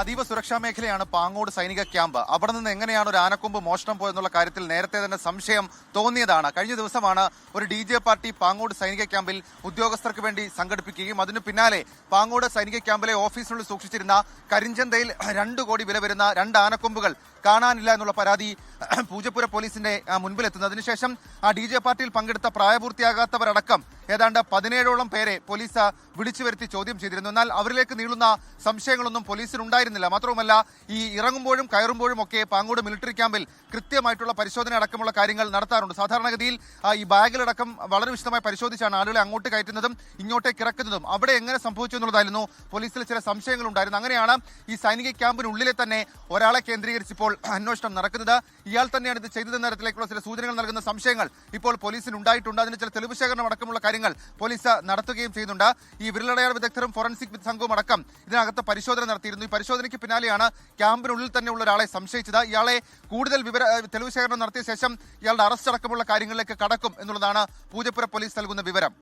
അതീവ സുരക്ഷാ മേഖലയാണ് പാങ്ങോട് സൈനിക ക്യാമ്പ്. അവിടെ നിന്ന് എങ്ങനെയാണ് ഒരു ആനക്കൊമ്പ് മോഷണം പോയെന്നുള്ള കാര്യത്തിൽ നേരത്തെ തന്നെ സംശയം തോന്നിയതാണ്. കഴിഞ്ഞ ദിവസമാണ് ഒരു DJ പാർട്ടി പാങ്ങോട് സൈനിക ക്യാമ്പിൽ ഉദ്യോഗസ്ഥർക്ക് വേണ്ടി സംഘടിപ്പിക്കുകയും അതിനു പിന്നാലെ പാങ്ങോട് സൈനിക ക്യാമ്പിലെ ഓഫീസിനുള്ളിൽ സൂക്ഷിച്ചിരുന്ന കരിഞ്ചന്തയിൽ 2 കോടി വില വരുന്ന 2 ആനക്കൊമ്പുകൾ കാണാനില്ല എന്നുള്ള പരാതി പൂജപ്പുര പോലീസിന്റെ മുൻപിലെത്തുന്നു. അതിനുശേഷം ആ DJ പാർട്ടിയിൽ പങ്കെടുത്ത പ്രായപൂർത്തിയാകാത്തവരടക്കം ഏതാണ്ട് 17ഓളം പേരെ പോലീസ് വിളിച്ചു വരുത്തി ചോദ്യം ചെയ്തിരുന്നു. എന്നാൽ അവരിലേക്ക് നീളുന്ന സംശയങ്ങളൊന്നും പോലീസിനുണ്ടായിരുന്നില്ല. മാത്രവുമല്ല, ഈ ഇറങ്ങുമ്പോഴും കയറുമ്പോഴും ഒക്കെ പാങ്ങോട് മിലിറ്ററി ക്യാമ്പിൽ കൃത്യമായിട്ടുള്ള പരിശോധന അടക്കമുള്ള കാര്യങ്ങൾ നടത്താറുണ്ട്. സാധാരണഗതിയിൽ ഈ ബാഗിലടക്കം വളരെ വിശദമായി പരിശോധിച്ചാണ് ആളുകളെ അങ്ങോട്ട് കയറ്റുന്നതും ഇങ്ങോട്ടേക്ക് ഇറക്കുന്നതും. അവിടെ എങ്ങനെ സംഭവിച്ചു എന്നുള്ളതായിരുന്നു പോലീസിൽ ചില സംശയങ്ങൾ ഉണ്ടായിരുന്നു. അങ്ങനെയാണ് ഈ സൈനിക ക്യാമ്പിനുള്ളിലെ തന്നെ ഒരാളെ കേന്ദ്രീകരിച്ചിപ്പോൾ അന്വേഷണം നടക്കുന്നത്. ഇയാൾ തന്നെയാണ് ഇത് ചെയ്തതെന്ന തരത്തിലേക്കുള്ള ചില സൂചനകൾ നൽകുന്ന സംശയങ്ങൾ ഇപ്പോൾ പോലീസിന് ഉണ്ടായിട്ടുണ്ട്. അതിന് ചില തെളിവ് ശേഖരണം അടക്കമുള്ള കാര്യങ്ങൾ പോലീസ് നടത്തുകയും ചെയ്യുന്നുണ്ട്. ഈ വിരലടയാള വിദഗ്ധരും ഫോറൻസിക് സംഘവും അടക്കം ഇതിനകത്ത് പരിശോധന നടത്തിയിരുന്നു. ഈ പരിശോധനയ്ക്ക് പിന്നാലെയാണ് ക്യാമ്പിനുള്ളിൽ തന്നെയുള്ള ഒരാളെ സംശയിച്ചത്. ഇയാളെ കൂടുതൽ തെളിവ് ശേഖരണം നടത്തിയ ശേഷം ഇയാളുടെ അറസ്റ്റ് അടക്കമുള്ള കാര്യങ്ങളിലേക്ക് കടക്കും എന്നുള്ളതാണ് പൂജപ്പുര പോലീസ് നൽകുന്ന വിവരം.